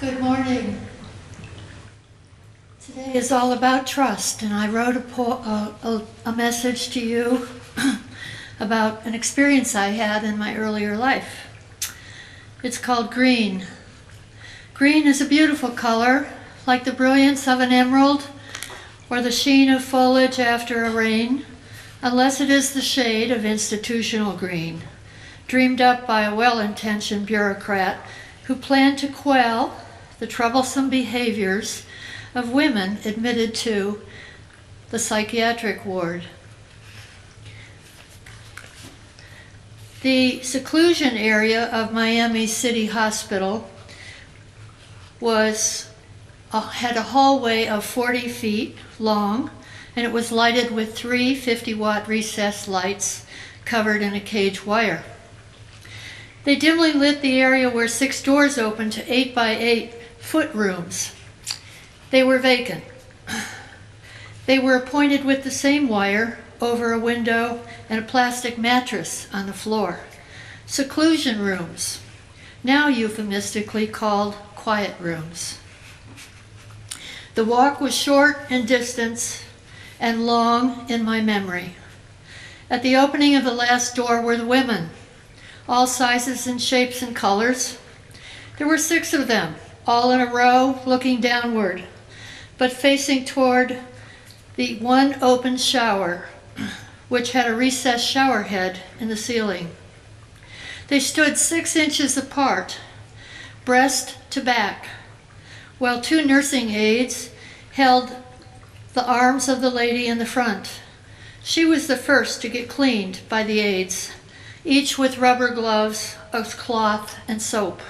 Good morning. Today is all about trust, and I wrote a message to you about an experience I had in my earlier life. It's called green. Green is a beautiful color, like the brilliance of an emerald or the sheen of foliage after a rain, unless it is the shade of institutional green, dreamed up by a well-intentioned bureaucrat who planned to quell the troublesome behaviors of women admitted to the psychiatric ward. The seclusion area of Miami City Hospital had a hallway of 40 feet long, and it was lighted with three 50-watt recessed lights covered in a cage wire. They dimly lit the area where 6 doors opened to 8 by 8 foot rooms. They were vacant. They were appointed with the same wire over a window and a plastic mattress on the floor. Seclusion rooms, now euphemistically called quiet rooms. The walk was short in distance and long in my memory. At the opening of the last door were the women, all sizes and shapes and colors. There were 6 of them, all in a row, looking downward, but facing toward the one open shower, which had a recessed shower head in the ceiling. They stood 6 inches apart, breast to back, while 2 nursing aides held the arms of the lady in the front. She was the first to get cleaned by the aides, each with rubber gloves, a cloth, and soap.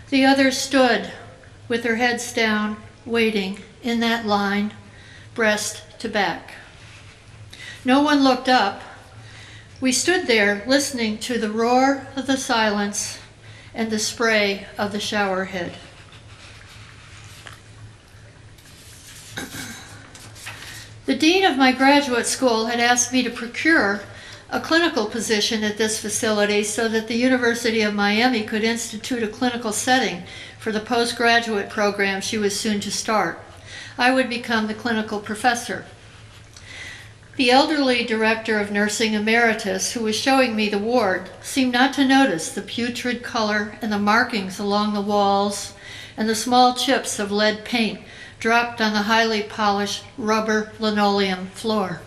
The others stood with their heads down, waiting in that line, breast to back. No one looked up. We stood there listening to the roar of the silence and the spray of the shower head. The dean of my graduate school had asked me to procure a clinical position at this facility so that the University of Miami could institute a clinical setting for the postgraduate program she was soon to start. I would become the clinical professor. The elderly director of nursing emeritus, who was showing me the ward, seemed not to notice the putrid color and the markings along the walls and the small chips of lead paint dropped on the highly polished rubber linoleum floor.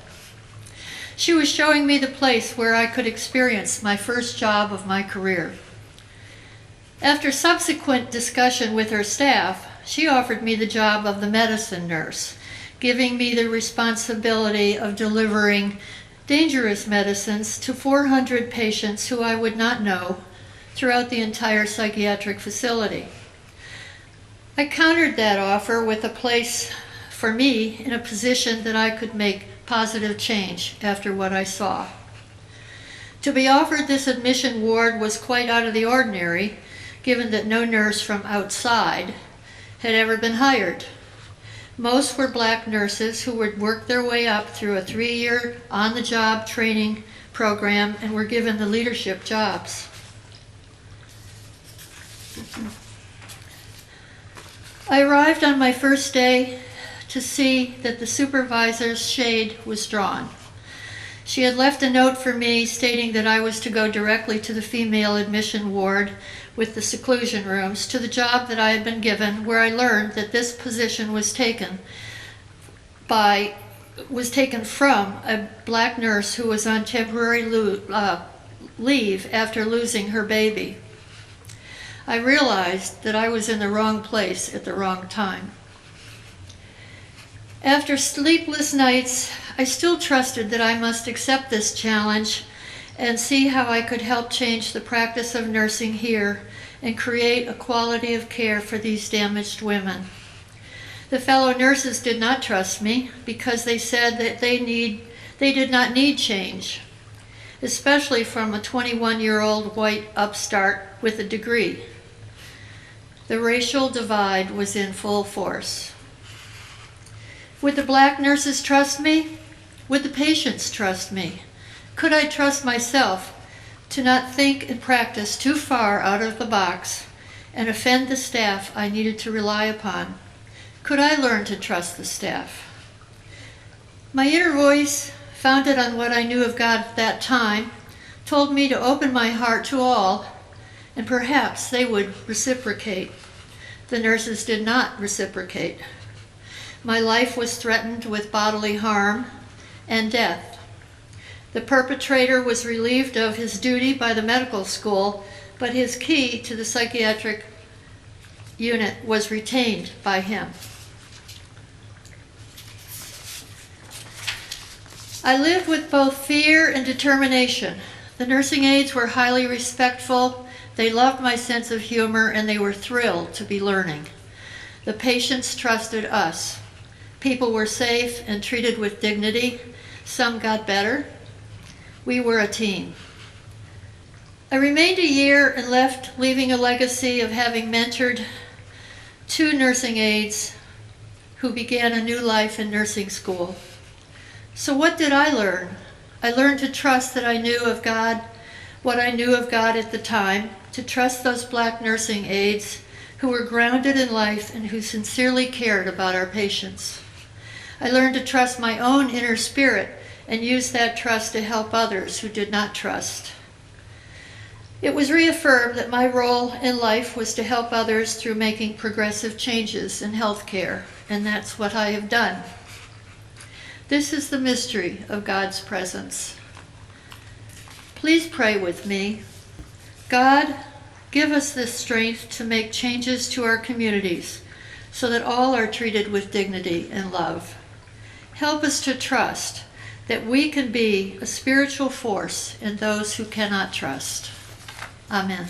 She was showing me the place where I could experience my first job of my career. After subsequent discussion with her staff, she offered me the job of the medicine nurse, giving me the responsibility of delivering dangerous medicines to 400 patients who I would not know throughout the entire psychiatric facility. I countered that offer with a place for me in a position that I could make positive change after what I saw. To be offered this admission ward was quite out of the ordinary, given that no nurse from outside had ever been hired. Most were black nurses who would work their way up through a 3-year on-the-job training program and were given the leadership jobs. I arrived on my first day to see that the supervisor's shade was drawn. She had left a note for me stating that I was to go directly to the female admission ward with the seclusion rooms, to the job that I had been given, where I learned that this position was taken from a black nurse who was on temporary leave after losing her baby. I realized that I was in the wrong place at the wrong time. After sleepless nights, I still trusted that I must accept this challenge and see how I could help change the practice of nursing here and create a quality of care for these damaged women. The fellow nurses did not trust me because they said that they did not need change, especially from a 21-year-old white upstart with a degree. The racial divide was in full force. Would the black nurses trust me? Would the patients trust me? Could I trust myself to not think and practice too far out of the box and offend the staff I needed to rely upon? Could I learn to trust the staff? My inner voice, founded on what I knew of God at that time, told me to open my heart to all, and perhaps they would reciprocate. The nurses did not reciprocate. My life was threatened with bodily harm and death. The perpetrator was relieved of his duty by the medical school, but his key to the psychiatric unit was retained by him. I lived with both fear and determination. The nursing aides were highly respectful. They loved my sense of humor, and they were thrilled to be learning. The patients trusted us. People were safe and treated with dignity. Some got better. We were a team. I remained a year and left, leaving a legacy of having mentored 2 nursing aides who began a new life in nursing school. So what did I learn? I learned to trust that I knew of God, what I knew of God at the time, to trust those black nursing aides who were grounded in life and who sincerely cared about our patients. I learned to trust my own inner spirit and use that trust to help others who did not trust. It was reaffirmed that my role in life was to help others through making progressive changes in healthcare, and that's what I have done. This is the mystery of God's presence. Please pray with me. God, give us this strength to make changes to our communities so that all are treated with dignity and love. Help us to trust that we can be a spiritual force in those who cannot trust. Amen.